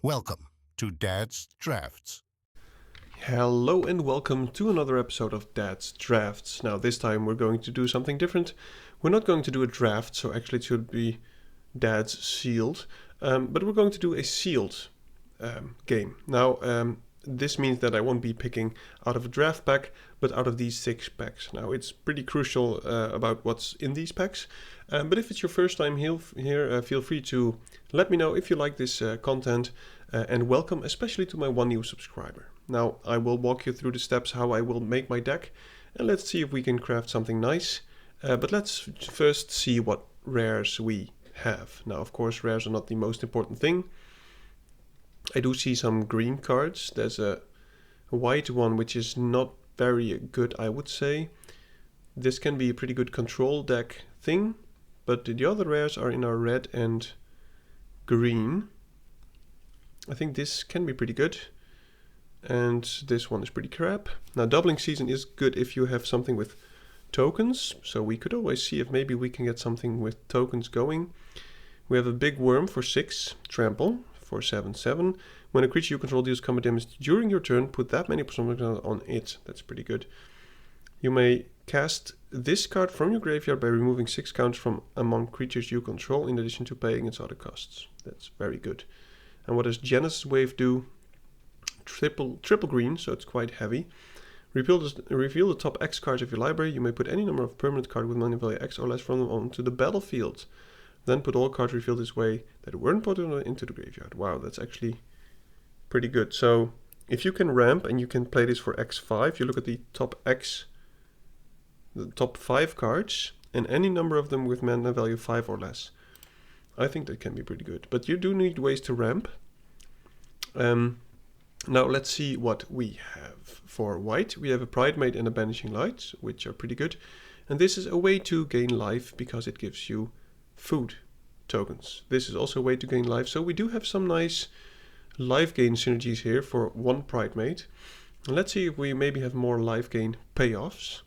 Welcome to Dad's Drafts. Hello and welcome to another episode of Dad's Drafts. Now this time we're going to do something different. We're not going to do a draft, so actually it should be Dad's Sealed, but we're going to do a sealed game. Now this means that I won't be picking out of a draft pack, but out of these 6 packs. Now it's pretty crucial about what's in these packs, but if it's your first time here, feel free to let me know if you like this content, and welcome especially to my one new subscriber. Now I will walk you through the steps how I will make my deck, and let's see if we can craft something nice, but let's first see what rares we have. Now of course rares are not the most important thing. I do see some green cards. There's a white one which is not very good, I would say. This can be a pretty good control deck thing, but the other rares are in our red and green. I think this can be pretty good, and this one is pretty crap. Now doubling season is good if you have something with tokens, so we could always see if maybe we can get something with tokens going. We have a big worm for 6, trample for 7/7. When a creature you control deals combat damage during your turn, put that many percent on it. That's pretty good. You may cast this card from your graveyard by removing 6 counters from among creatures you control, in addition to paying its other costs. That's very good. And what does Genesis Wave do? Triple green, so it's quite heavy. Reveal the top X cards of your library. You may put any number of permanent cards with mana value X or less from them onto the battlefield. Then put all cards revealed this way that weren't put into the graveyard. Wow, that's actually pretty good. So if you can ramp and you can play this for X5, you look at the top 5 cards, and any number of them with mana value 5 or less. I think that can be pretty good. But you do need ways to ramp. Now let's see what we have. For white, we have a Pridemate and a Banishing Light, which are pretty good. And this is a way to gain life because it gives you food tokens. This is also a way to gain life. So we do have some nice life gain synergies here for one Pridemate. And let's see if we maybe have more life gain payoffs.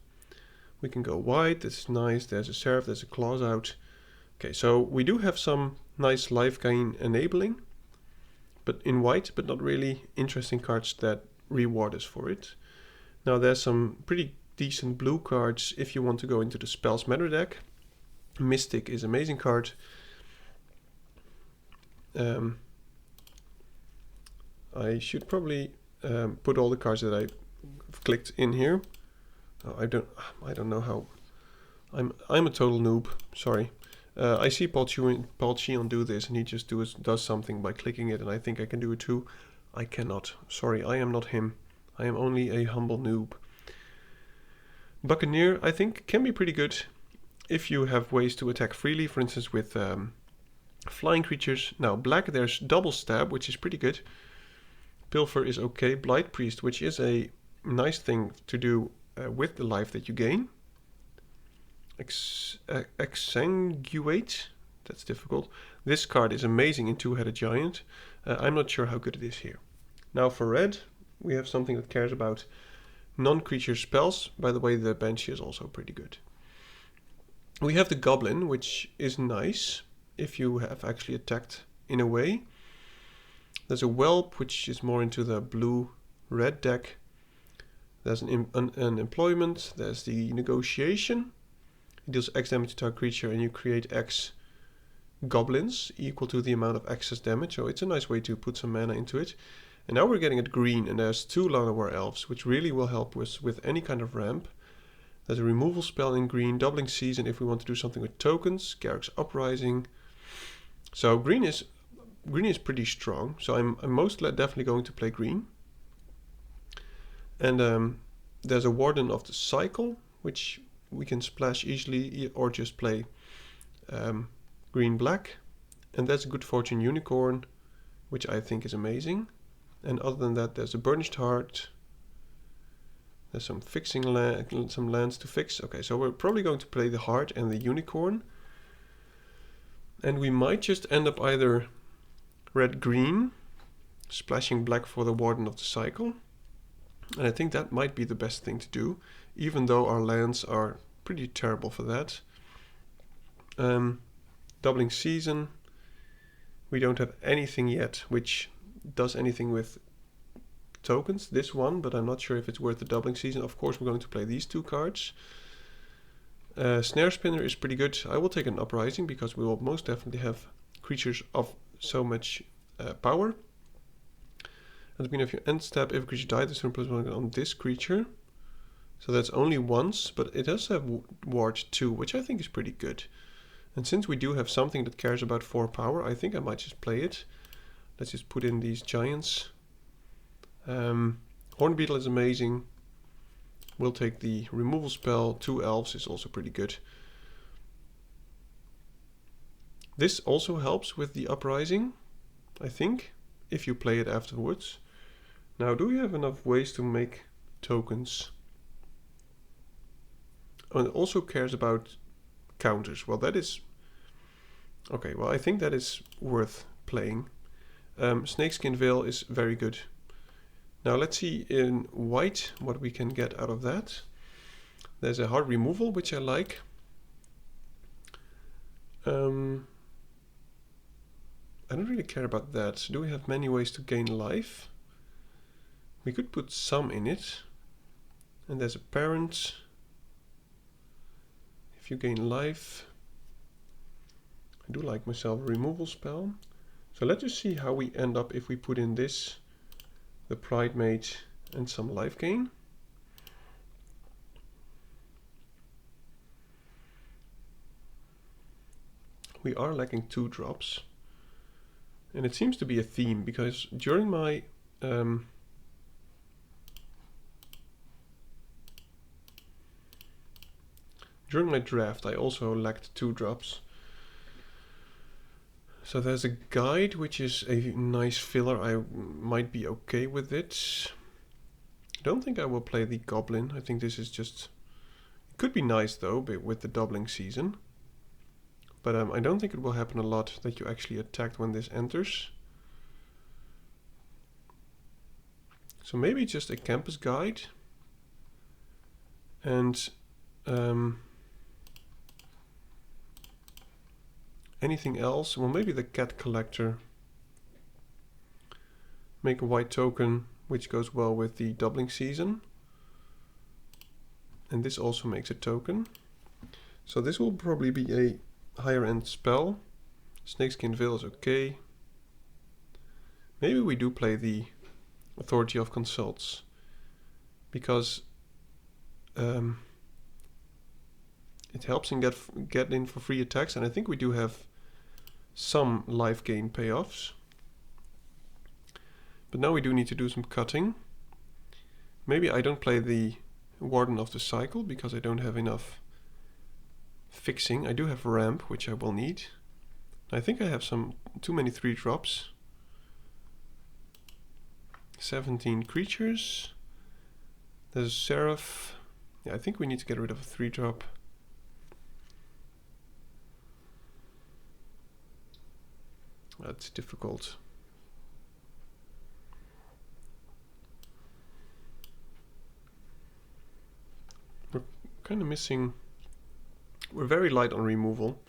We can go white. This is nice. There's a Seraph. There's a Claws out. Okay, so we do have some nice life gain enabling, but in white, but not really interesting cards that reward us for it. Now there's some pretty decent blue cards if you want to go into the Spells Matter deck. Mystic is an amazing card. I should probably put all the cards that I've clicked in here. Oh, I don't know how. I'm a total noob. Sorry. I see Paul Cheon do this, and he just does something by clicking it, and I think I can do it too. I cannot. Sorry, I am not him. I am only a humble noob. Buccaneer, I think, can be pretty good if you have ways to attack freely, for instance with flying creatures. Now black, there's Double Stab, which is pretty good. Pilfer is okay. Blight Priest, which is a nice thing to do with the life that you gain. Exsanguate, that's difficult. This card is amazing in Two-Headed Giant. I'm not sure how good it is here. Now for red, we have something that cares about non-creature spells. By the way, the Banshee is also pretty good. We have the Goblin, which is nice if you have actually attacked in a way. There's a Whelp, which is more into the blue-red deck. There's an Employment. There's the Negotiation. It deals X damage to a creature, and you create X goblins equal to the amount of excess damage. So it's a nice way to put some mana into it. And now we're getting at green, and there's 2 Llanowar Elves, which really will help us with any kind of ramp. There's a removal spell in green, doubling season if we want to do something with tokens. Garruk's Uprising. So green is pretty strong. So I'm most definitely going to play green. And there's a Warden of the Cycle, which we can splash easily, or just play green-black. And that's a Good Fortune Unicorn, which I think is amazing. And other than that, there's a Burnished Heart. There's some some lands to fix. Okay, so we're probably going to play the Heart and the Unicorn. And we might just end up either red-green, splashing black for the Warden of the Cycle. And I think that might be the best thing to do, even though our lands are pretty terrible for that. Doubling season. We don't have anything yet which does anything with tokens, this one, but I'm not sure if it's worth the doubling season. Of course, we're going to play these 2 cards. Snare Spinner is pretty good. I will take an Uprising because we will most definitely have creatures of so much power. At the beginning of your end step, if a creature died, there's +1 on this creature. So that's only once, but it does have Ward 2, which I think is pretty good. And since we do have something that cares about 4 power, I think I might just play it. Let's just put in these giants. Hornbeetle is amazing. We'll take the removal spell. 2 elves is also pretty good. This also helps with the Uprising, I think, if you play it afterwards. Now, do we have enough ways to make tokens? Oh, and it also cares about counters. Well, that is... Okay, well, I think that is worth playing. Snakeskin Veil is very good. Now, let's see in white what we can get out of that. There's a hard removal, which I like. I don't really care about that. Do we have many ways to gain life? We could put some in it. And there's a parent. If you gain life. I do like myself a removal spell. So let's just see how we end up if we put in this, the Pride Mate, and some life gain. We are lacking 2 drops. And it seems to be a theme, because during my draft I also lacked 2 drops. So there's a guide, which is a nice filler. I might be okay with it. I don't think I will play the Goblin. I think this is just... It could be nice though, but with the doubling season. But I don't think it will happen a lot that you actually attack when this enters. So maybe just a campus guide. And anything else? Well, maybe the cat collector. Make a white token, which goes well with the doubling season. And this also makes a token. So this will probably be a higher end spell. Snakeskin Veil is okay. Maybe we do play the Authority of Consults, because it helps in get in for free attacks, and I think we do have some life gain payoffs. But now we do need to do some cutting. Maybe I don't play the Warden of the Cycle because I don't have enough fixing. I do have ramp, which I will need. I think I have too many 3 drops. 17 creatures. There's a Seraph. Yeah, I think we need to get rid of a 3 drop. That's difficult. We're kind of missing... We're very light on removal.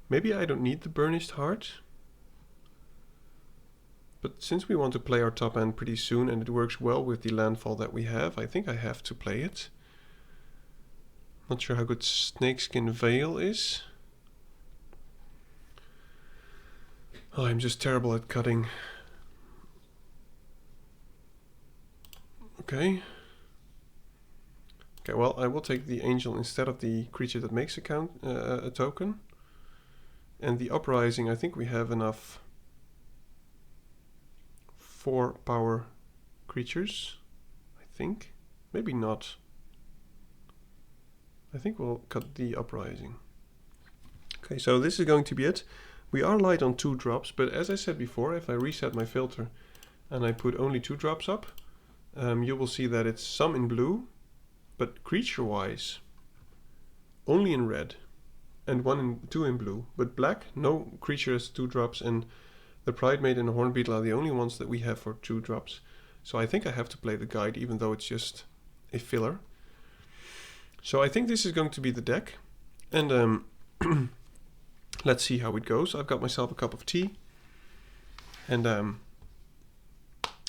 Maybe I don't need the Burnished Heart. But since we want to play our top end pretty soon and it works well with the landfall that we have, I think I have to play it. Not sure how good Snakeskin Veil is. Oh, I'm just terrible at cutting. Okay. Okay, well, I will take the Angel instead of the creature that makes a token. And the Uprising, I think we have enough 4 power creatures. I think. Maybe not. I think we'll cut the Uprising. Okay, so this is going to be it. We are light on 2 drops, but as I said before, if I reset my filter and I put only 2 drops up, you will see that it's some in blue, but creature-wise, only in red, and 2 in blue. But black, no creature has 2 drops, and the Pride Mate and the Hornbeetle are the only ones that we have for 2 drops. So I think I have to play the guide, even though it's just a filler. So I think this is going to be the deck, and let's see how it goes. I've got myself a cup of tea, and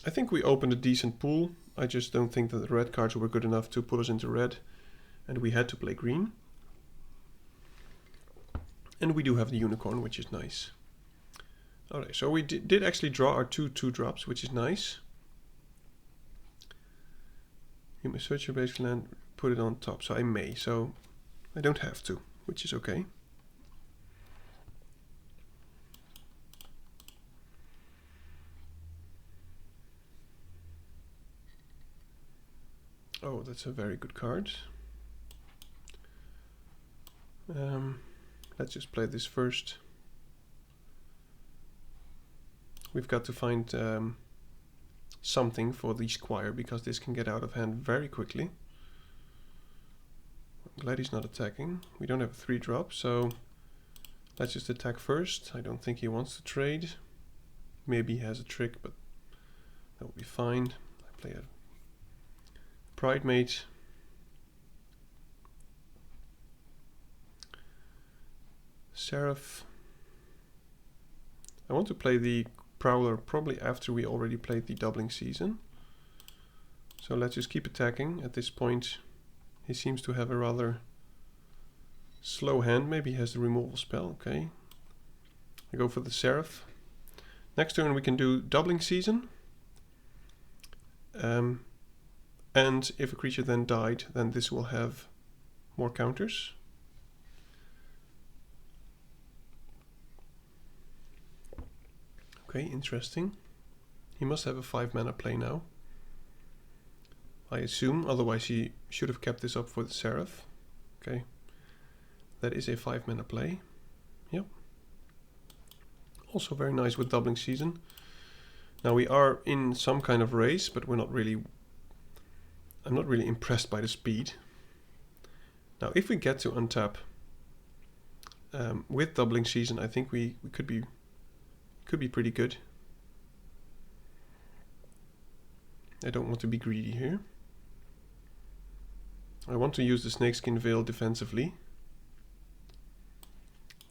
I think we opened a decent pool. I just don't think that the red cards were good enough to put us into red, and we had to play green. And we do have the unicorn, which is nice. Alright, so we did actually draw our 2/2 drops, which is nice. You may search your base land, put it on top. So I may, so I don't have to, which is okay. Oh, that's a very good card. Let's just play this first. We've got to find something for the squire, because this can get out of hand very quickly. I'm glad he's not attacking. We don't have a 3-drop, so let's just attack first. I don't think he wants to trade. Maybe he has a trick, but that will be fine. I play a Pridemate. Seraph. I want to play the Prowler probably after we already played the doubling season. So let's just keep attacking. At this point he seems to have a rather slow hand. Maybe he has the removal spell. Okay. I go for the Seraph. Next turn we can do doubling season. And if a creature then died, then this will have more counters. Okay, interesting. He must have a 5-mana play now, I assume, otherwise he should have kept this up for the Seraph. Okay, that is a 5-mana play. Yep. Also very nice with doubling season. Now we are in some kind of race, but we're not really... I'm not really impressed by the speed. Now if we get to untap with doubling season, I think we could be pretty good. I don't want to be greedy here. I want to use the Snakeskin Veil defensively.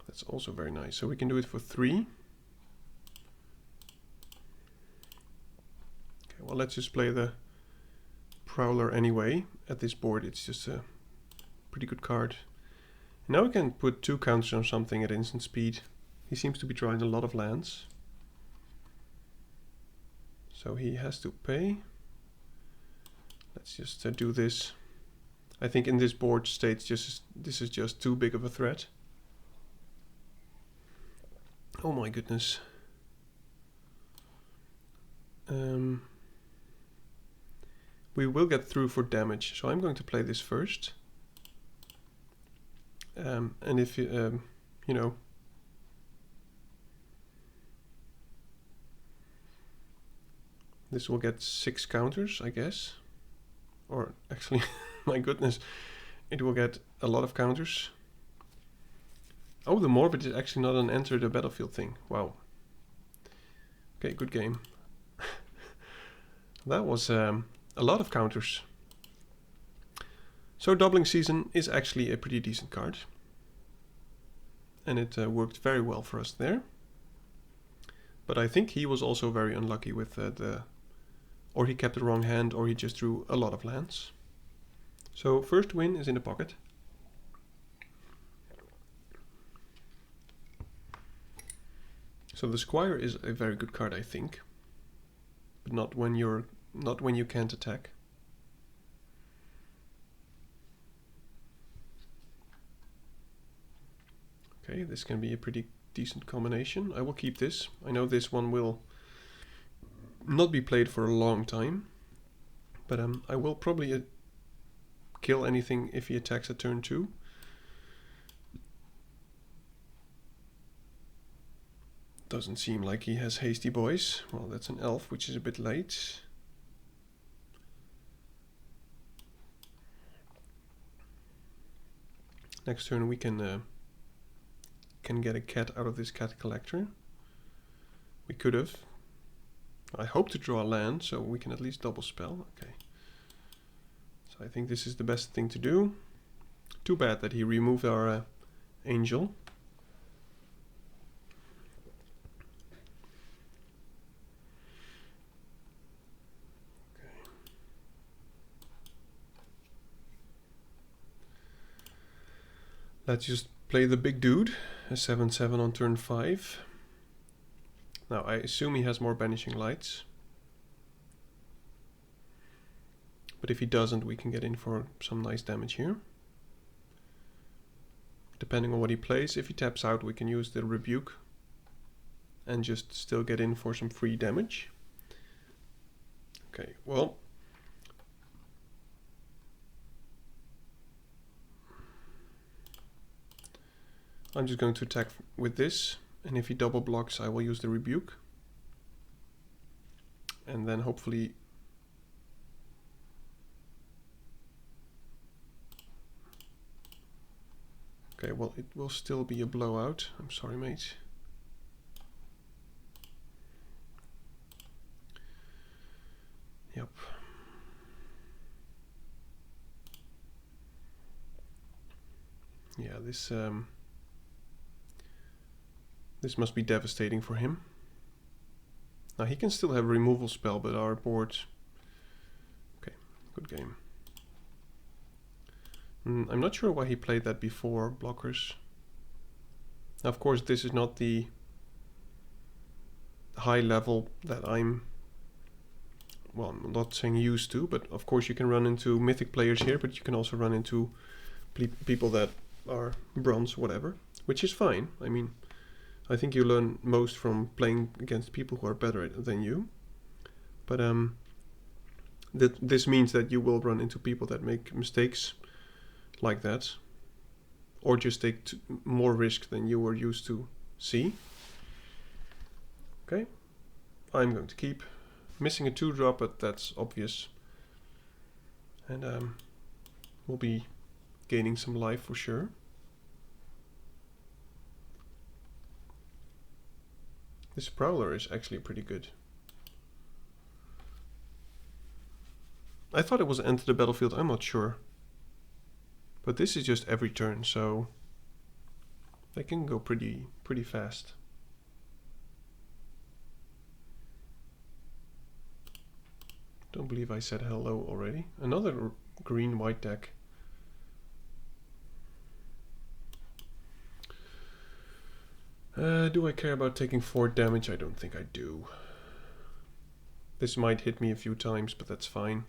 That's also very nice. So we can do it for 3. Okay, well, let's just play the Prowler anyway. At this board it's just a pretty good card. Now we can put 2 counters on something at instant speed. He seems to be drawing a lot of lands, so he has to pay. Let's just do this. I think in this board state this is just too big of a threat. Oh my goodness. We will get through for damage, so I'm going to play this first. And if you know, this will get 6 counters, I guess. Or actually, my goodness, it will get a lot of counters. Oh, the Morbid is actually not an enter the battlefield thing. Wow. Okay, good game. That was a lot of counters. So doubling season is actually a pretty decent card. And it worked very well for us there. But I think he was also very unlucky with or he kept the wrong hand, or he just drew a lot of lands. So first win is in the pocket. So the Squire is a very good card, I think, but not when you can't attack. Okay, this can be a pretty decent combination. I will keep this. I know this one will not be played for a long time, but I will probably kill anything if he attacks at turn 2. Doesn't seem like he has hasty boys. Well, that's an elf, which is a bit late. Next turn we can get a cat out of this cat collector. We could have. I hope to draw a land, so we can at least double spell. Okay. So I think this is the best thing to do. Too bad that he removed our angel. Let's just play the big dude, a 7/7 on turn 5. Now I assume he has more Banishing Lights. But if he doesn't, we can get in for some nice damage here. Depending on what he plays, if he taps out, we can use the Rebuke and just still get in for some free damage. Okay, well, I'm just going to attack with this, and if he double blocks, I will use the Rebuke. And then hopefully okay, well, it will still be a blowout. I'm sorry, mate. Yep. Yeah, this must be devastating for him. Now he can still have a removal spell, but our board... Okay, good game. I'm not sure why he played that before blockers. Now, of course, this is not the high level that I'm... Well, I'm not saying used to, but of course you can run into mythic players here, but you can also run into people that are bronze, whatever, which is fine. I mean, I think you learn most from playing against people who are better than you. But this means that you will run into people that make mistakes like that, or just take more risk than you were used to see. Okay, I'm going to keep. Missing a 2-drop, but that's obvious. And we'll be gaining some life for sure. This Prowler is actually pretty good. I thought it was enter the battlefield, I'm not sure. But this is just every turn, so they can go pretty fast. Don't believe I said hello already. Another green-white deck. Do I care about taking 4 damage? I don't think I do. This might hit me a few times, but that's fine.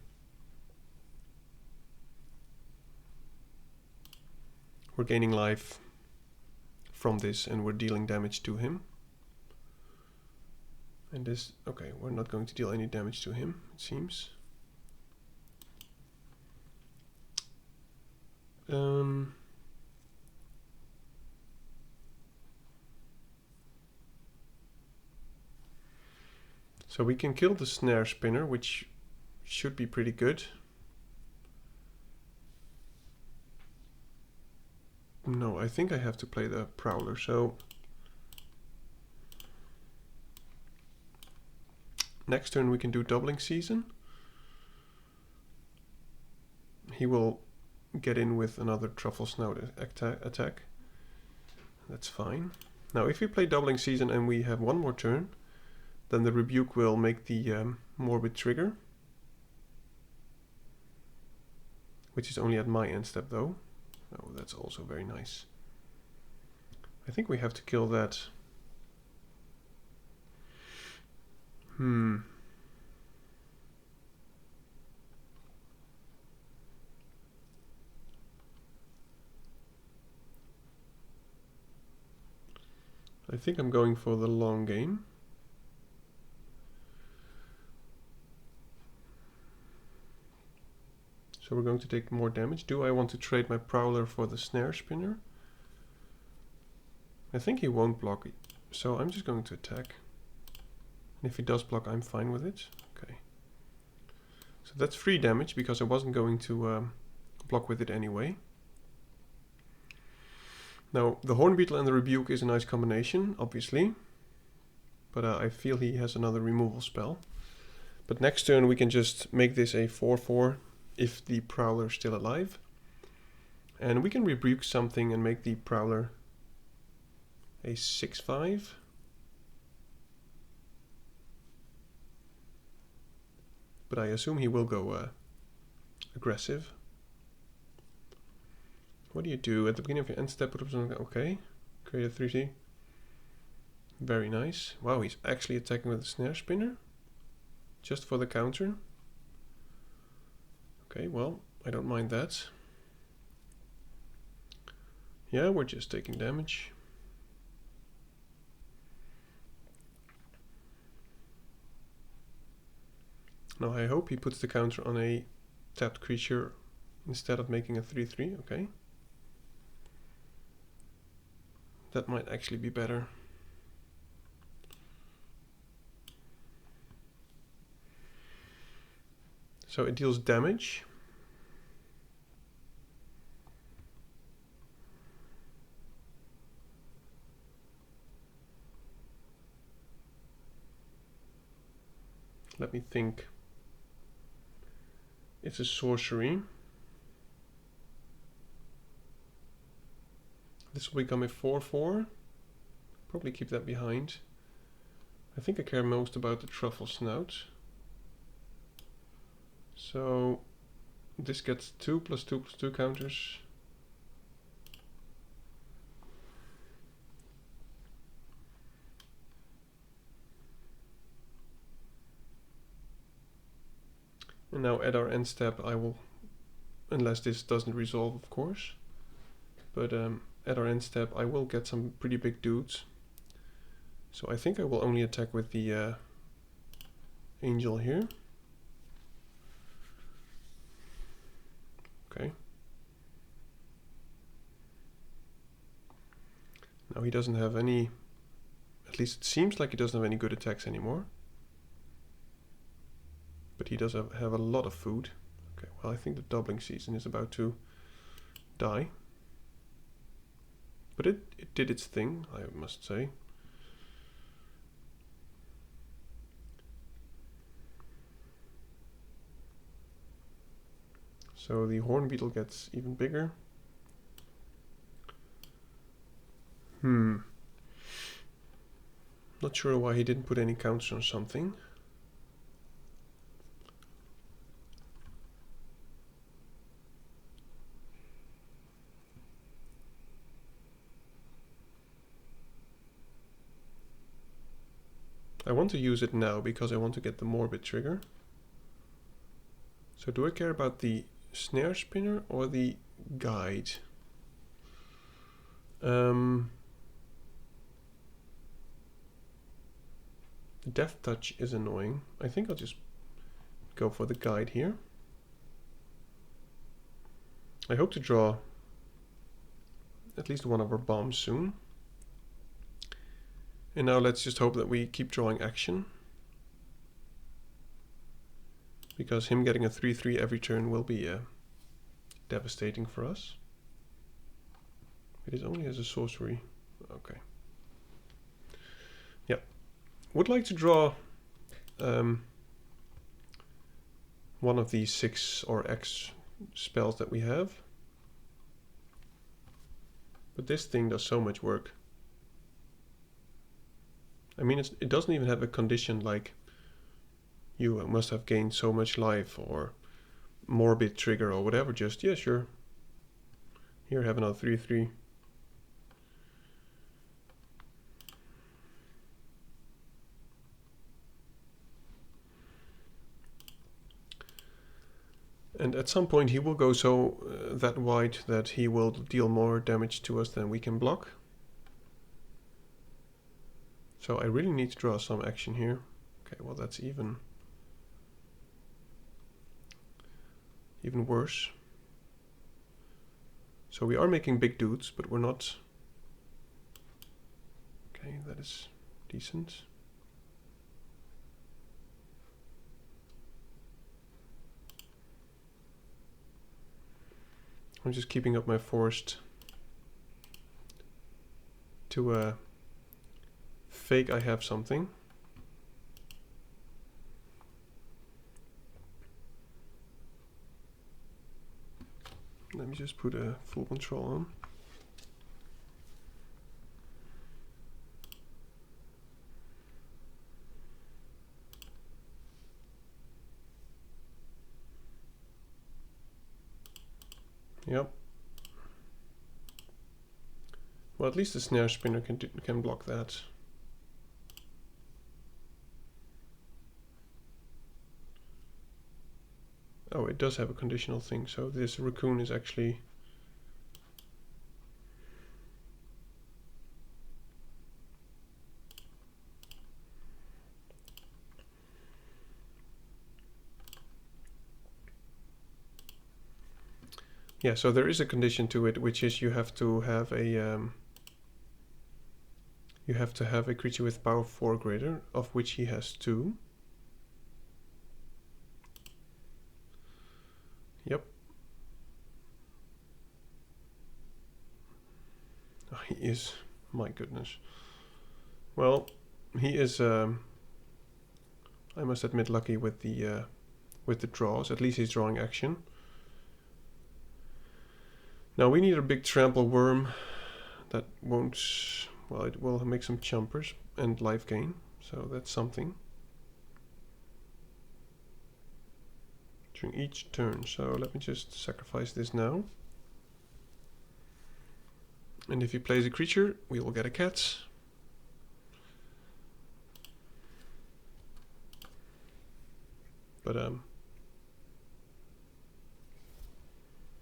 We're gaining life from this and we're dealing damage to him. And this, okay, we're not going to deal any damage to him, it seems. So we can kill the Snare Spinner, which should be pretty good. No, I think I have to play the Prowler, so... Next turn we can do Doubling Season. He will get in with another Truffle Snout attack. That's fine. Now if we play Doubling Season and we have one more turn, then the Rebuke will make the Morbid trigger. Which is only at my end step though. Oh, that's also very nice. I think we have to kill that. I think I'm going for the long game. So we're going to take more damage. Do I want to trade my Prowler for the Snare Spinner? I think he won't block it, so I'm just going to attack. And if he does block, I'm fine with it. Okay. So that's 3 damage because I wasn't going to block with it anyway. Now, the Hornbeetle and the Rebuke is a nice combination, obviously. But I feel he has another removal spell. But next turn we can just make this a 4/4 if the Prowler is still alive. And we can Rebuke something and make the Prowler a 6/5. But I assume he will go aggressive. What do you do at the beginning of your end step? Put up something. Okay, create a 3D. Very nice. Wow, he's actually attacking with a snare spinner, just for the counter. Okay, well, I don't mind that. Yeah, we're just taking damage. Now I hope he puts the counter on a tapped creature instead of making a 3/3. Okay. That might actually be better. So it deals damage. Let me think. It's a sorcery. This will become a 4/4. Probably keep that behind. I think I care most about the truffle snout. So this gets 2+2+2 counters. And now at our end step I will, unless this doesn't resolve of course, but at our end step I will get some pretty big dudes. So I think I will only attack with the angel here. Okay. Now he doesn't have any, at least it seems like he doesn't have any good attacks anymore. But he does have a lot of food. Okay, well I think the doubling season is about to die. But it did its thing, I must say. So the horn beetle gets even bigger. Not sure why he didn't put any counters on something. I want to use it now because I want to get the morbid trigger. So do I care about the snare spinner or the guide? The death touch is annoying. I think I'll just go for the guide here. I hope to draw at least one of our bombs soon. And now let's just hope that we keep drawing action, because him getting a 3/3 every turn will be devastating for us. It is only as a sorcery. Okay. Yeah. Would like to draw one of these 6 or X spells that we have. But this thing does so much work. I mean, it doesn't even have a condition like you must have gained so much life or morbid trigger or whatever. Just, yeah, sure. Here, have another 3/3. And at some point he will go so that wide that he will deal more damage to us than we can block. So I really need to draw some action here. Okay, well that's even worse. So we are making big dudes, but we're not. Okay, that is decent. I'm just keeping up my forest to fake I have something. Let me just put a full control on. Yep. Well, at least the snare spinner can block that. Oh, it does have a conditional thing, so this raccoon is actually... Yeah, so there is a condition to it, which is you have to have a creature with power 4 greater, of which he has 2. Yep. Oh, he is, my goodness. Well, he is, I must admit, lucky with the draws. At least he's drawing action. Now we need a big trample worm that won't... Well, it will make some chumpers and life gain, so that's something. During each turn, so let me just sacrifice this now. And if he plays a creature, we will get a cat. But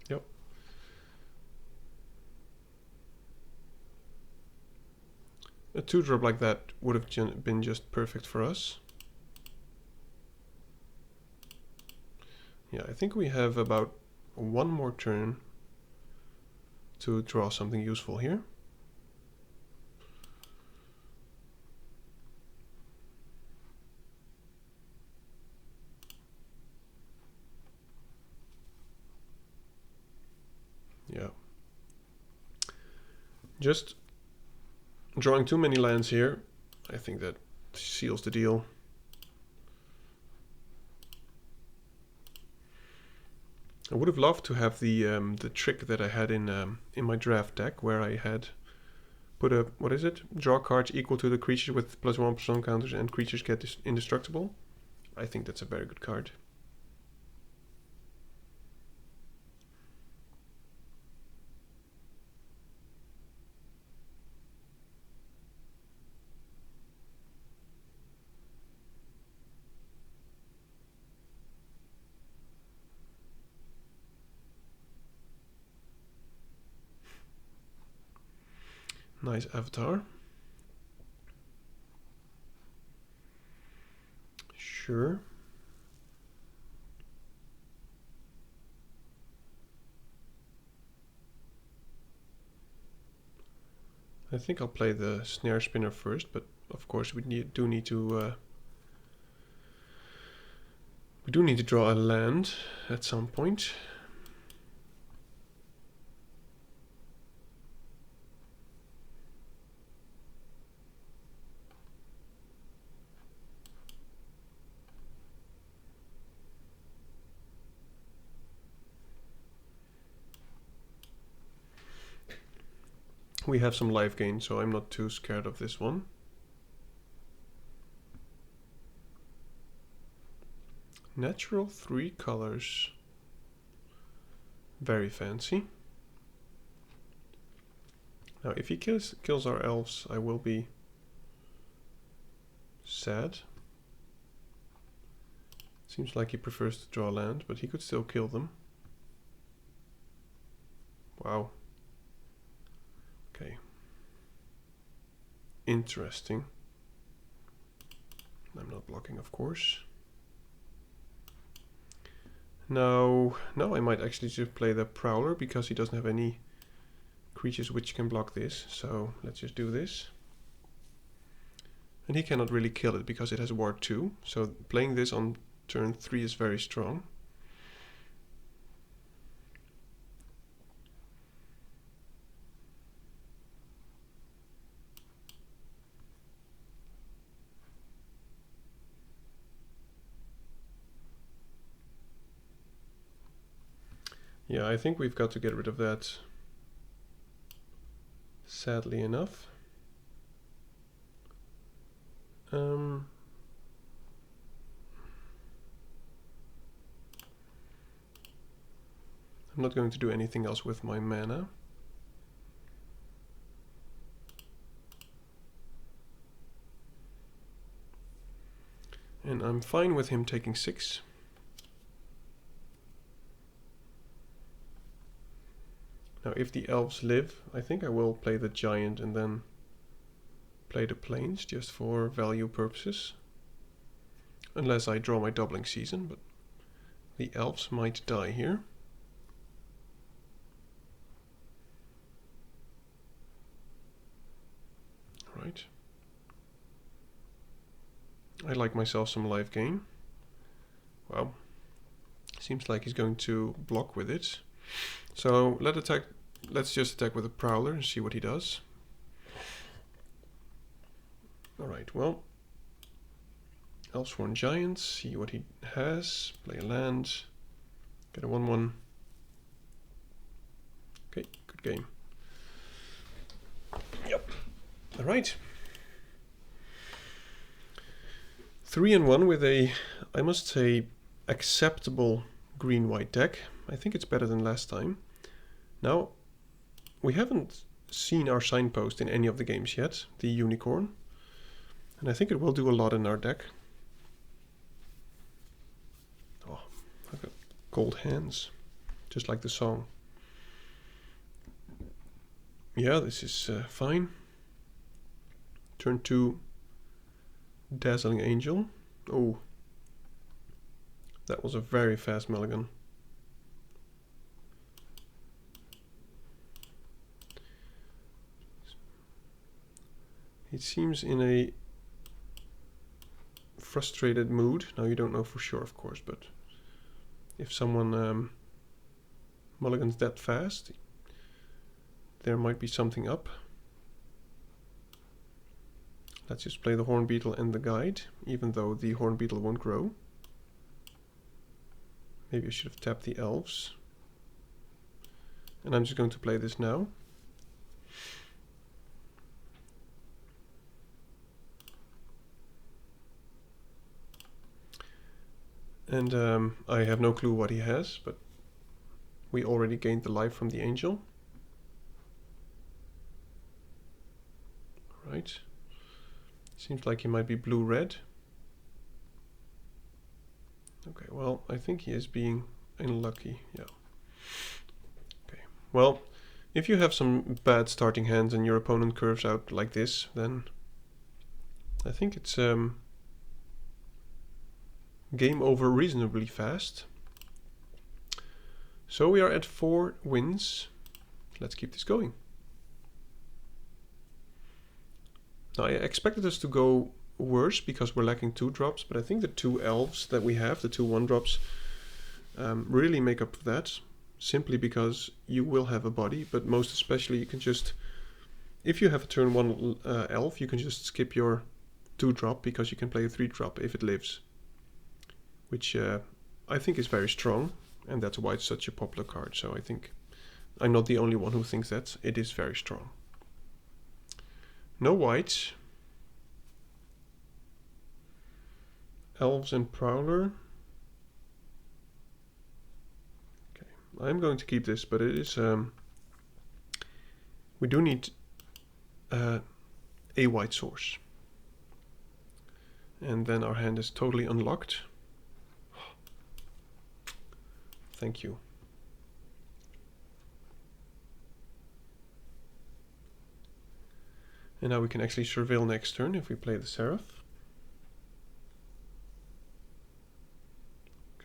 yep. A 2-drop like that would have been just perfect for us. Yeah, I think we have about one more turn to draw something useful here. Yeah. Just drawing too many lands here, I think that seals the deal. I would have loved to have the trick that I had in my draft deck, where I had put a, what is it? Draw cards equal to the creatures with +1 counters and creatures get indestructible. I think that's a very good card. Nice avatar. Sure. I think I'll play the snare spinner first, but of course we do need to draw a land at some point. We have some life gain, so I'm not too scared of this one. Natural 3 colors. Very fancy. Now if he kills our elves, I will be sad. Seems like he prefers to draw land, but he could still kill them. Wow. Okay. Interesting. I'm not blocking, of course. Now I might actually just play the Prowler, because he doesn't have any creatures which can block this. So let's just do this. And he cannot really kill it because it has Ward 2. So playing this on turn 3 is very strong. Yeah, I think we've got to get rid of that, sadly enough. I'm not going to do anything else with my mana. I'm fine with him taking 6. Now if the elves live, I think I will play the giant and then play the plains just for value purposes. Unless I draw my doubling season, but the elves might die here. Right. I like myself some life gain. Wow. Seems like he's going to block with it. So let's just attack with a prowler and see what he does. Alright, well. Elfsworn Giant, see what he has. Play a land. Get a 1/1. Okay, good game. Yep. Alright. 3-1 with a, I must say, acceptable green-white deck. I think it's better than last time. Now, we haven't seen our signpost in any of the games yet, the unicorn. And I think it will do a lot in our deck. Oh, I've got cold hands, just like the song. Yeah, this is fine. Turn 2, Dazzling Angel. Oh, that was a very fast mulligan. It seems in a frustrated mood. Now you don't know for sure, of course, but if someone mulligans that fast, there might be something up. Let's just play the Horn Beetle and the Guide, even though the Horn Beetle won't grow. Maybe I should have tapped the elves. And I'm just going to play this now. And I have no clue what he has, but we already gained the life from the angel. Right. Seems like he might be blue-red. Okay, well, I think he is being unlucky, yeah. Okay, well, if you have some bad starting hands and your opponent curves out like this, then I think it's game over reasonably fast. So we are at 4 wins. Let's keep this going. Now I expected us to go worse because we're lacking 2 drops, but I think the 2 elves that we have, the 2 1-drops, really make up for that, simply because you will have a body, but most especially you can just, if you have a turn 1 elf, you can just skip your 2-drop because you can play a 3-drop if it lives, which I think is very strong, and that's why it's such a popular card. So I think I'm not the only one who thinks that. It is very strong. No whites. Elves and Prowler. Okay, I'm going to keep this, but it is we do need a white source. And then our hand is totally unlocked. Thank you. And now we can actually surveil next turn if we play the Seraph.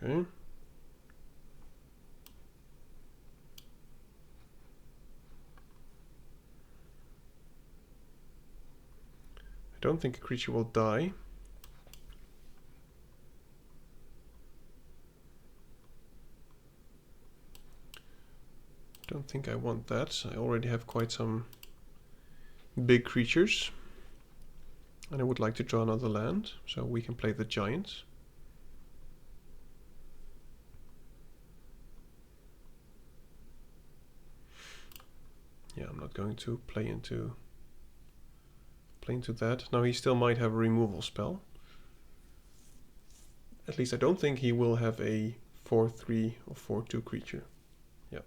Okay. I don't think a creature will die. Don't think I want that. I already have quite some big creatures. And I would like to draw another land, so we can play the giant. Yeah, I'm not going to play into that. Now he still might have a removal spell. At least I don't think he will have a 4/3 or 4/2 creature. Yeah.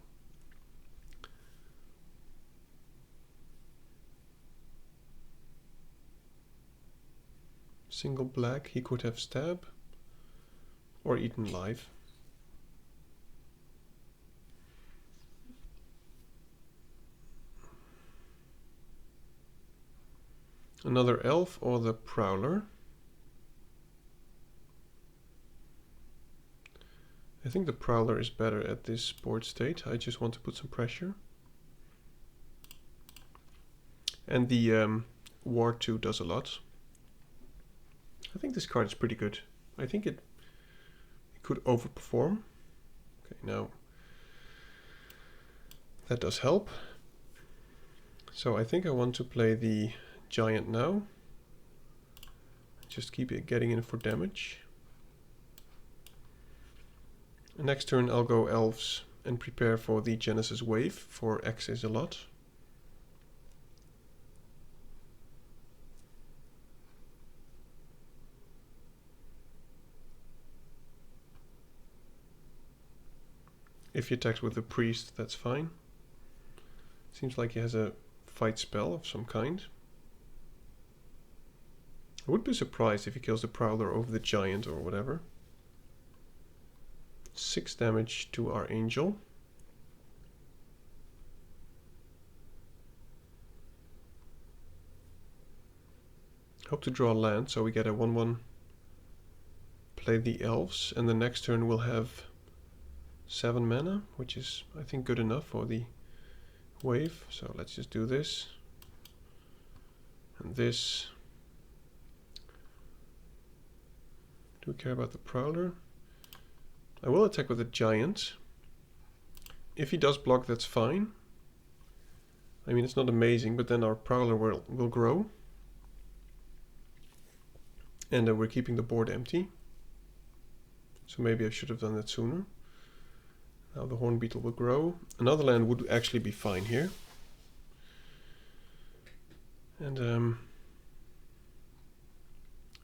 Single black, he could have stab. or eaten live. Another elf or the prowler. I think the prowler is better at this board state. I just want to put some pressure. And the War 2 does a lot. I think this card is pretty good. I think it could overperform. Okay, now that does help. So I think I want to play the giant now. Just keep it getting in for damage. Next turn I'll go elves and prepare for the Genesis wave for X is a lot. If he attacks with a priest, that's fine. Seems like he has a fight spell of some kind. I would be surprised if he kills the prowler over the giant or whatever. 6 damage to our angel. Hope to draw land, so we get a 1/1. Play the elves, and the next turn we'll have 7 mana, which is, I think, good enough for the wave. So let's just do this. And this. Do we care about the prowler? I will attack with a giant. If he does block, that's fine. I mean, it's not amazing, but then our prowler will grow. And we're keeping the board empty. So maybe I should have done that sooner. Now the horn beetle will grow. Another land would actually be fine here. And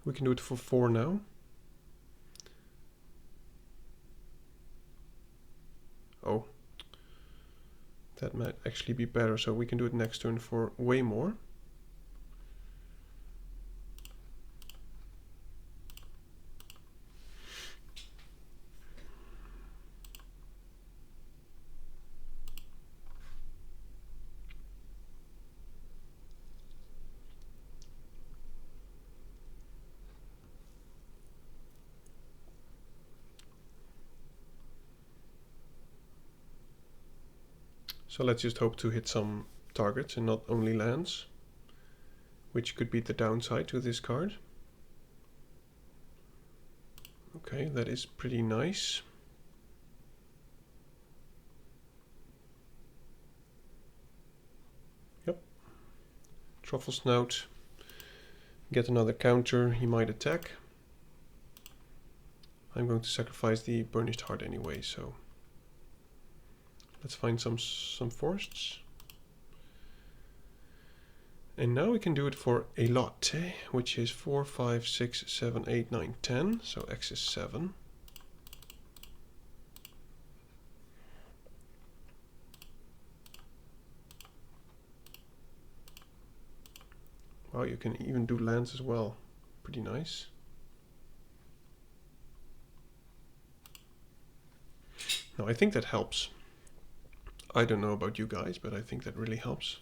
we can do it for 4 now. Oh, that might actually be better, so we can do it next turn for way more. So let's just hope to hit some targets and not only lands, which could be the downside to this card. Okay, that is pretty nice. Yep. Truffle Snout. Get another counter, he might attack. I'm going to sacrifice the Burnished Heart anyway, so let's find some forests. And now we can do it for a lot, which is 4, 5, 6, 7, 8, 9, 10. So X is 7. Wow, you can even do lands as well. Pretty nice. Now I think that helps. I don't know about you guys, but I think that really helps.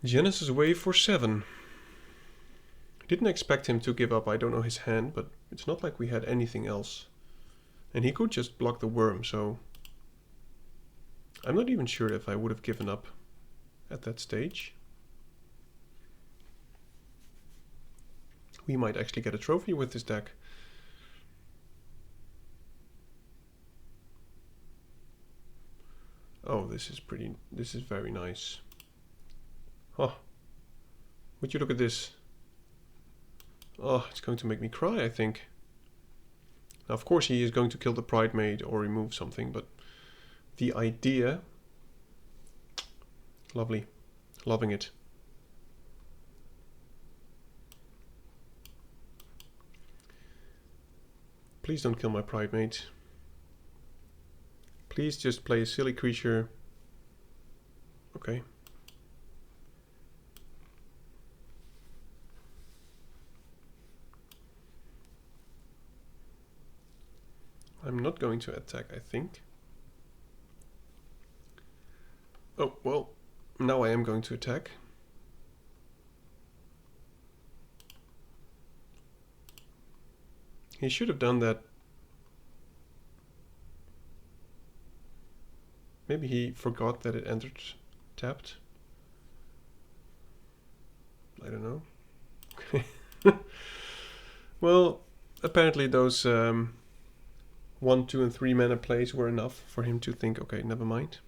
Genesis wave for 7. Didn't expect him to give up, I don't know his hand, but it's not like we had anything else. And he could just block the worm, so I'm not even sure if I would have given up at that stage. We might actually get a trophy with this deck. Oh, this is very nice. Oh, would you look at this? Oh, it's going to make me cry, I think. Now, of course, he is going to kill the Pride Maid or remove something, but the idea... Lovely. Loving it. Please don't kill my Pride Maid. Please just play a silly creature. Okay. I'm not going to attack, I think. Oh, well, now I am going to attack. He should have done that. Maybe he forgot that it entered tapped. I don't know. Well, apparently those 1, 2, and 3 mana plays were enough for him to think, okay, never mind.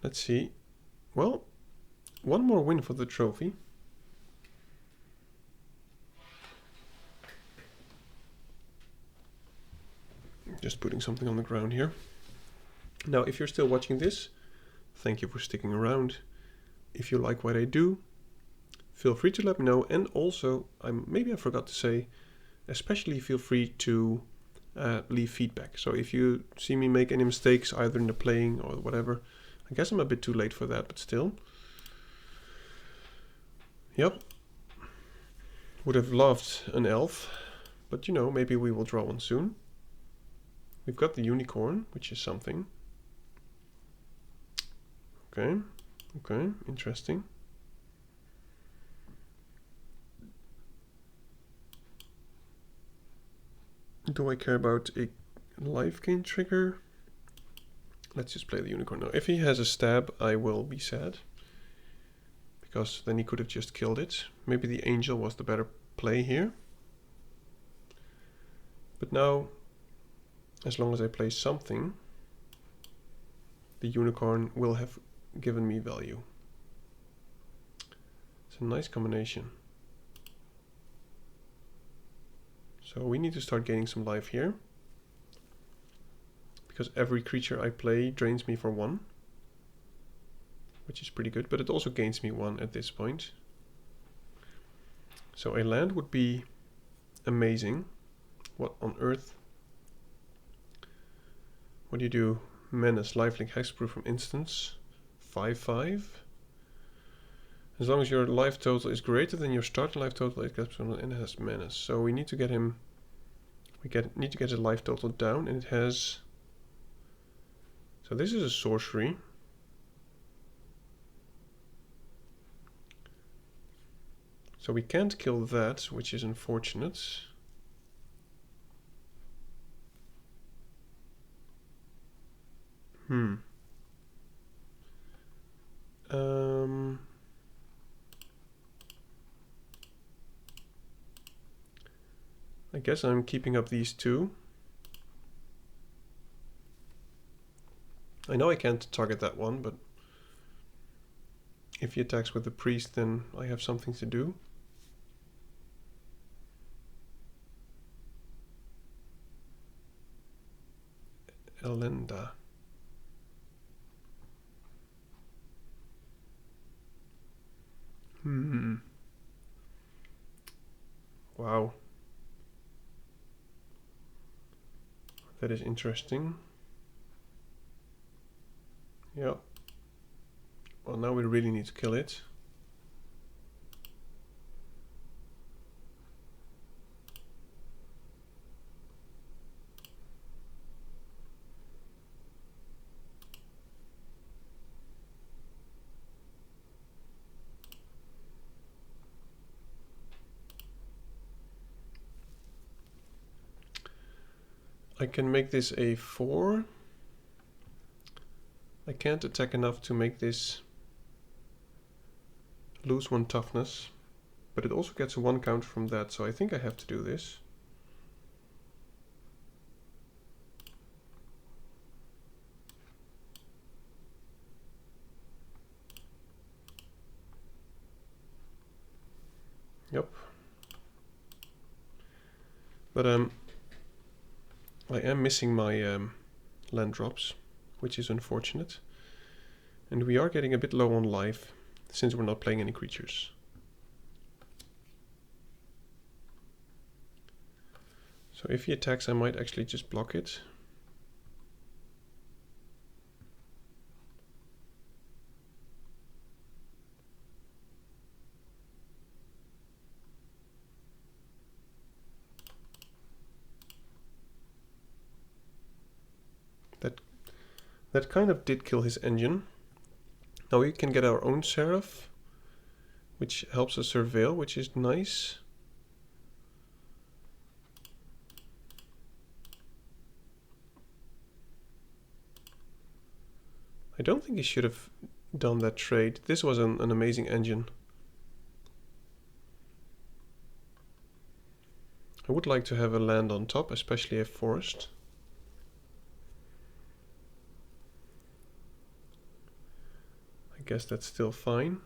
Let's see. Well, one more win for the trophy. Just putting something on the ground here. Now, if you're still watching this, thank you for sticking around. If you like what I do, feel free to let me know. And also, maybe I forgot to say, especially feel free to leave feedback. So if you see me make any mistakes, either in the playing or whatever, I guess I'm a bit too late for that, but still. Yep. Would have loved an elf, but you know, maybe we will draw one soon. We've got the unicorn, which is something. Okay, okay, interesting. Do I care about a life gain trigger? Let's just play the unicorn now. If he has a stab, I will be sad, because then he could have just killed it. Maybe the angel was the better play here. But now, as long as I play something, the unicorn will have given me value. It's a nice combination. So we need to start gaining some life here, because every creature I play drains me for 1, which is pretty good, but it also gains me 1 at this point. So a land would be amazing. What on earth? What do you do? Menace, lifelink, hexproof from instance. 5/5. As long as your life total is greater than your starting life total, it gets and it has menace. So we need to get him. Need to get his life total down, and it has. So this is a sorcery. So we can't kill that, which is unfortunate. I guess I'm keeping up these two. I know I can't target that one, but if he attacks with the priest, then I have something to do. Elenda. Wow. That is interesting. Yeah. Well, now we really need to kill it. I can make this a 4. I can't attack enough to make this lose 1 toughness, but it also gets a 1 counter from that, so I think I have to do this. Yep. But I am missing my land drops, which is unfortunate. And we are getting a bit low on life, since we're not playing any creatures. So if he attacks, I might actually just block it. That kind of did kill his engine. Now we can get our own Seraph, which helps us surveil, which is nice. I don't think he should have done that trade. This was an amazing engine. I would like to have a land on top, especially a forest. I guess that's still fine.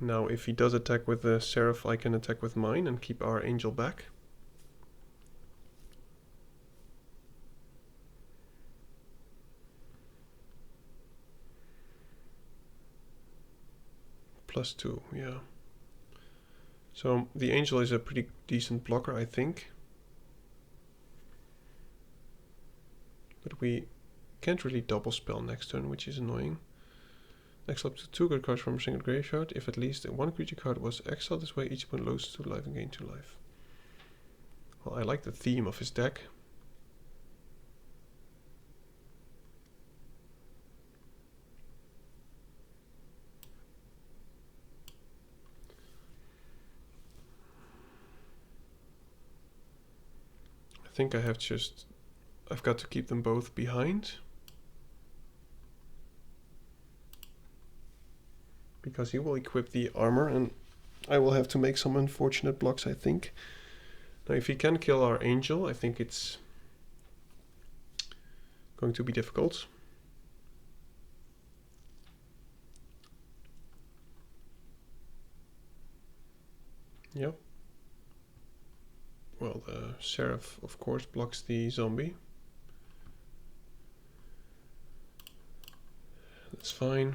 Now if he does attack with the Seraph, I can attack with mine and keep our angel back. +2, yeah. So the angel is a pretty decent blocker, I think. But we can't really double spell next turn, which is annoying. Exile up to 2 good cards from a single graveyard. If at least one creature card was exiled this way, each opponent loses 2 life and gains 2 life. Well, I like the theme of his deck. I think I've got to keep them both behind. Because he will equip the armor and I will have to make some unfortunate blocks, I think. Now if he can kill our angel, I think it's going to be difficult. Yep. Well, the Seraph, of course, blocks the zombie. That's fine.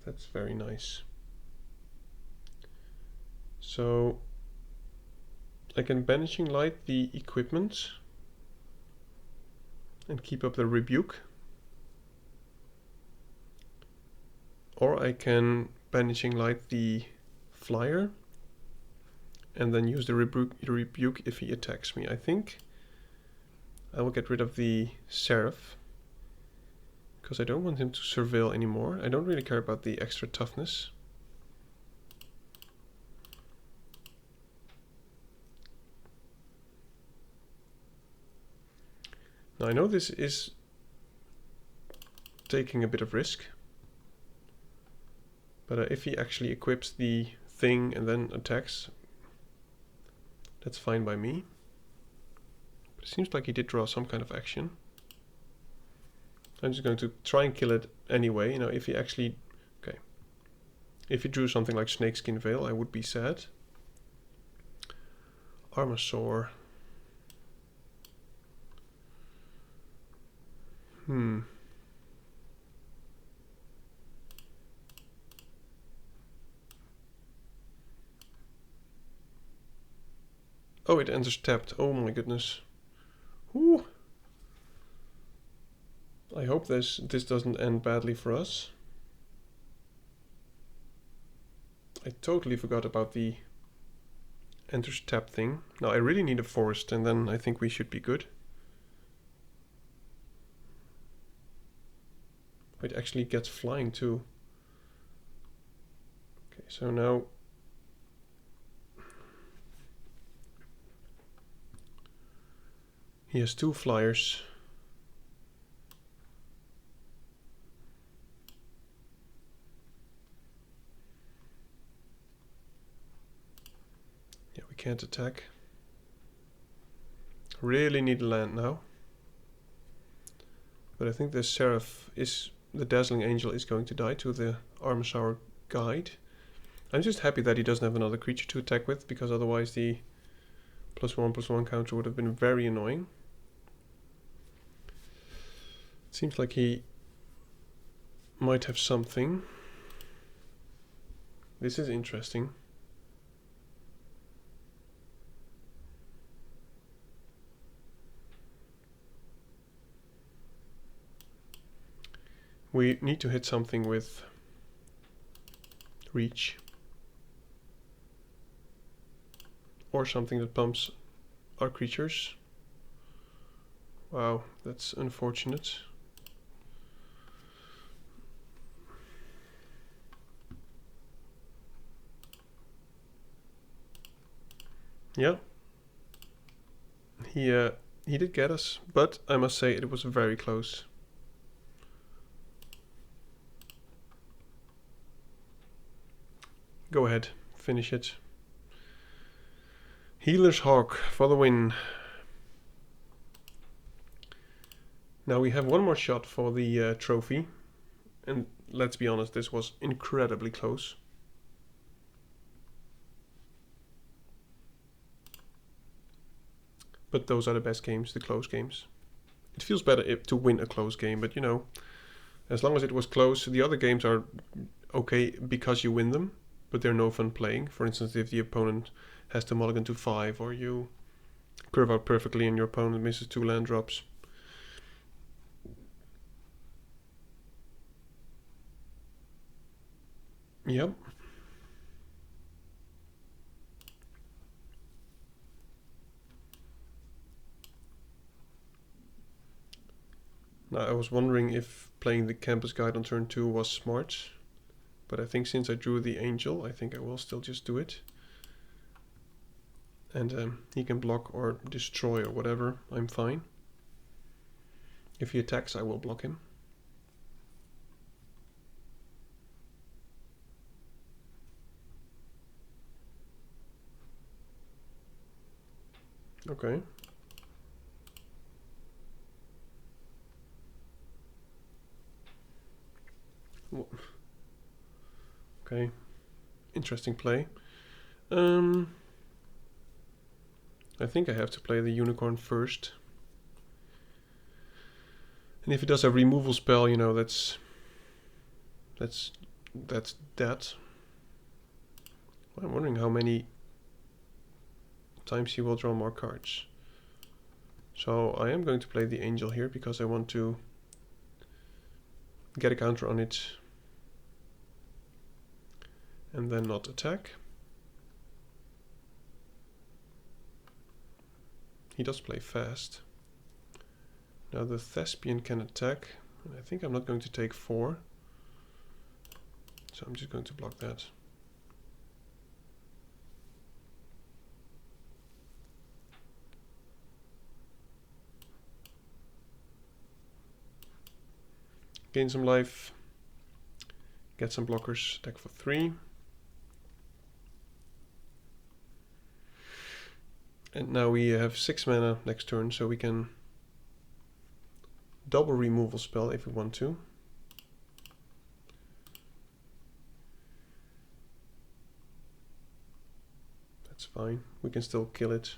That's very nice. So I can Banishing Light the equipment and keep up the rebuke. Or I can Banishing Light the flyer and then use the rebuke if he attacks me. I think I will get rid of the Seraph because I don't want him to surveil anymore. I don't really care about the extra toughness. Now I know this is taking a bit of risk, but if he actually equips the thing and then attacks, that's fine by me. But it seems like he did draw some kind of action. I'm just going to try and kill it anyway. You know, if he actually... Okay. If he drew something like Snakeskin Veil, I would be sad. Armasaur. Oh, it enters tapped. Oh my goodness. Whew. I hope this doesn't end badly for us. I totally forgot about the enters tap thing. Now I really need a forest and then I think we should be good. It actually gets flying too. Okay, so now he has 2 flyers. Yeah, we can't attack. Really need land now. But I think the Seraph is... The Dazzling Angel is going to die to the Armasaur Guide. I'm just happy that he doesn't have another creature to attack with, because otherwise the +1/+1 counter would have been very annoying. Seems like he might have something. This is interesting. We need to hit something with reach. Or something that pumps our creatures. Wow, that's unfortunate. Yeah. He did get us, but I must say it was very close. Go ahead, finish it. Healer's Hawk for the win. Now we have one more shot for the trophy. And let's be honest, this was incredibly close. But those are the best games, the close games. It feels better to win a close game, but you know, as long as it was close, the other games are okay because you win them, but they're no fun playing. For instance, if the opponent has to mulligan to 5, or you curve out perfectly and your opponent misses 2 land drops. Yep. Now I was wondering if playing the campus guide on turn 2 was smart, but I think since I drew the angel, I think I will still just do it. And he can block or destroy or whatever, I'm fine. If he attacks, I will block him. Okay. Okay. Interesting play. I think I have to play the unicorn first. And if it does a removal spell, you know, that's that. I'm wondering how many times he will draw more cards. So I am going to play the angel here because I want to get a counter on it and then not attack. He does play fast. Now the thespian can attack, and I think I'm not going to take 4. So I'm just going to block that. Gain some life. Get some blockers. Attack for 3. And now we have 6 mana next turn, so we can double removal spell if we want to. That's fine. We can still kill it.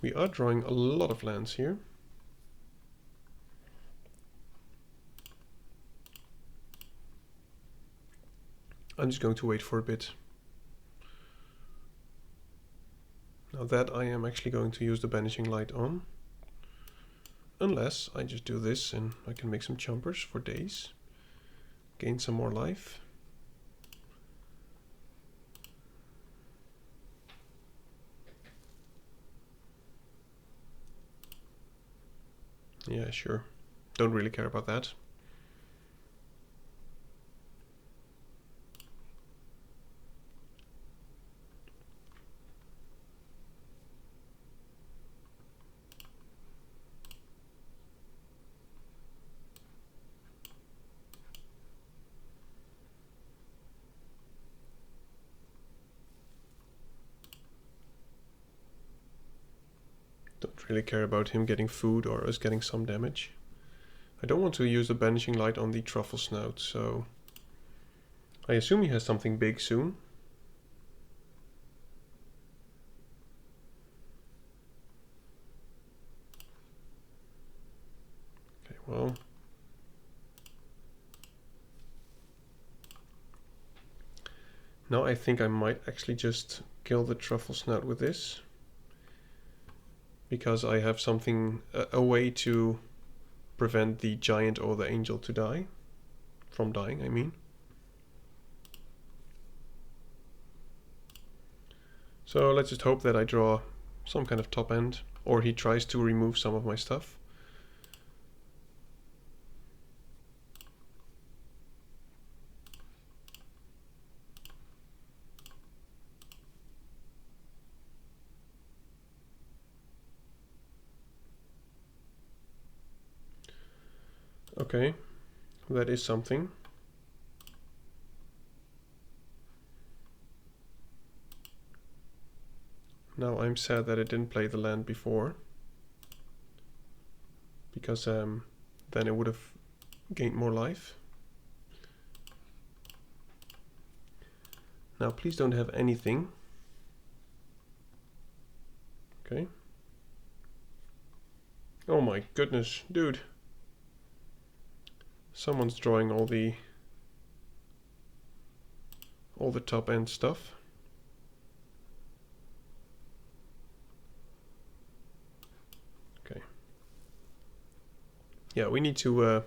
We are drawing a lot of lands here. I'm just going to wait for a bit. Now that I am actually going to use the Banishing Light on. Unless I just do this and I can make some chompers for days. Gain some more life. Yeah, sure. Don't really care about that. Don't really care about him getting food or us getting some damage. I don't want to use the Banishing Light on the Truffle Snout, so I assume he has something big soon. Now I think I might actually just kill the truffle snout with this, because I have something, a way to prevent the giant or the angel to die. From dying, I mean. So let's just hope that I draw some kind of top end, or he tries to remove some of my stuff. Okay, that is something. Now I'm sad that I didn't play the land before, because then it would have gained more life. Now please don't have anything. Okay. Oh my goodness, dude. Someone's drawing all the top end stuff. Okay. Yeah, we need to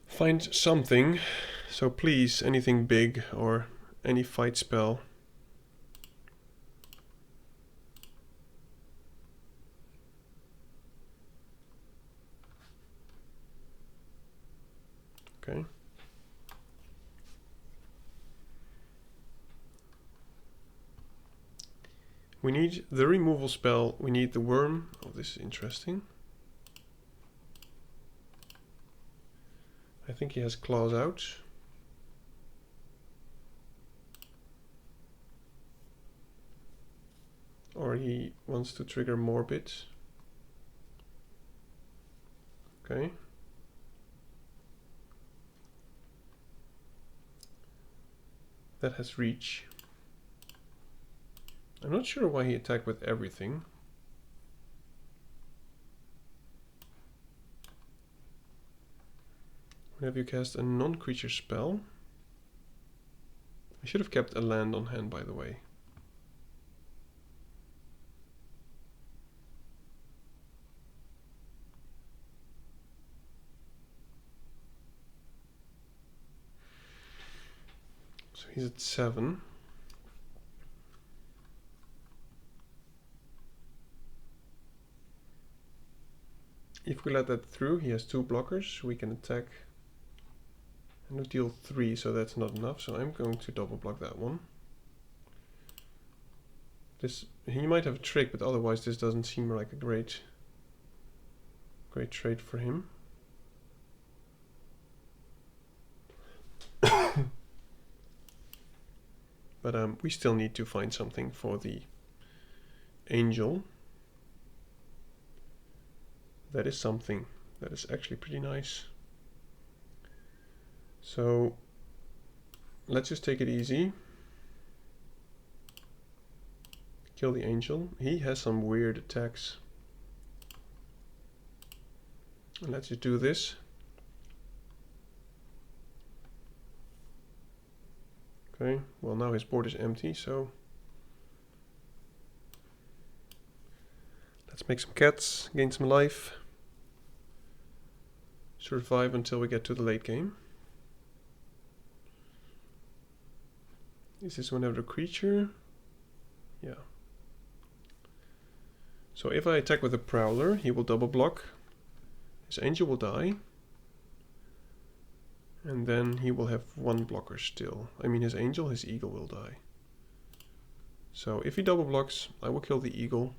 find something. So please, anything big or any fight spell. Okay. We need the removal spell. We need the worm. Oh, this is interesting. I think he has claws out. Or he wants to trigger Morbid. Okay. That has reach. I'm not sure why he attacked with everything. Whenever you cast a non-creature spell. I should have kept a land on hand, by the way. So he's at 7. If we let that through, he has 2 blockers. We can attack and deal 3, so that's not enough. So I'm going to double block that one. This, he might have a trick, but otherwise this doesn't seem like a great trade for him. But we still need to find something for the angel. That is something. That is actually pretty nice. So let's just take it easy. Kill the angel. He has some weird attacks. And let's just do this. Okay, well now his board is empty, so let's make some cats, gain some life, survive until we get to the late game. Is this whenever a creature? Yeah. So if I attack with a Prowler, he will double block. His angel will die. And then he will have 1 blocker still. I mean his angel, his eagle will die. So if he double blocks, I will kill the eagle.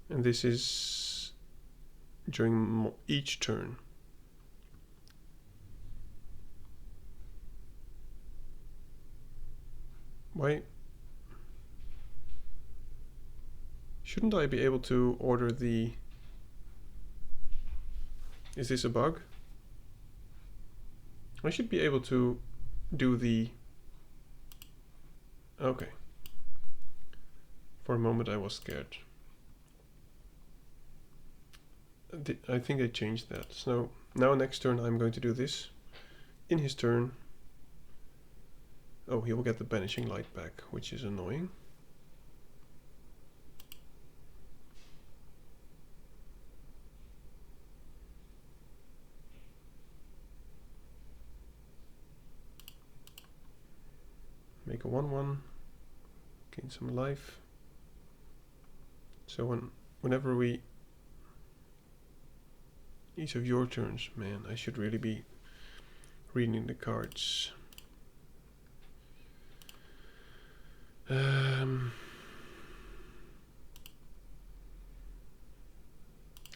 And this is during each turn. Why? Shouldn't I be able to order the... Is this a bug? I should be able to do the... Okay. For a moment I was scared. I think I changed that. So now next turn I'm going to do this. in his turn. Oh, he will get the banishing light back, which is annoying. Make a 1/1, gain some life. So whenever we... Each of your turns, man, I should really be reading the cards.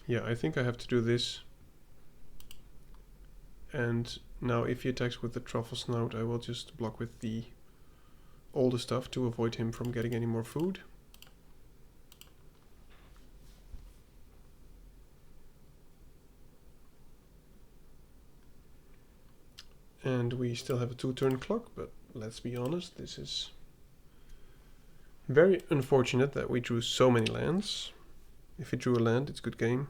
Yeah, I think I have to do this. And now if he attacks with the truffle snout, I will just block with the older stuff to avoid him from getting any more food. And we still have a 2-turn clock, but let's be honest, this is very unfortunate that we drew so many lands. If he drew a land, it's good game.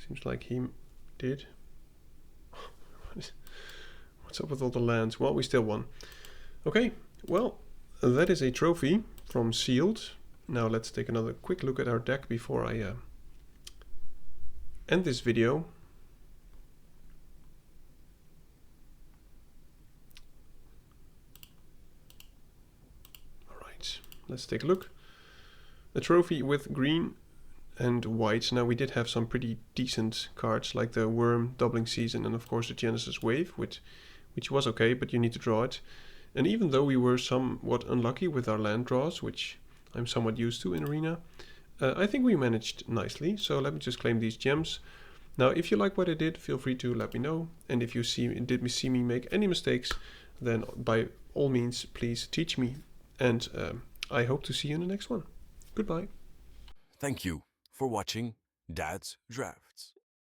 Seems like he did. What's up with all the lands? Well, we still won. Okay, well, that is a trophy from Sealed. Now let's take another quick look at our deck before I end this video. Alright, let's take a look. A trophy with green and white. Now we did have some pretty decent cards like the Worm, Doubling Season, and of course the Genesis Wave, which was okay, but you need to draw it. And even though we were somewhat unlucky with our land draws, which I'm somewhat used to in Arena, I think we managed nicely. So let me just claim these gems. Now if you like what I did, feel free to let me know. And if you did see me make any mistakes, then by all means please teach me. And I hope to see you in the next one. Goodbye. Thank you for watching Dad's Drafts.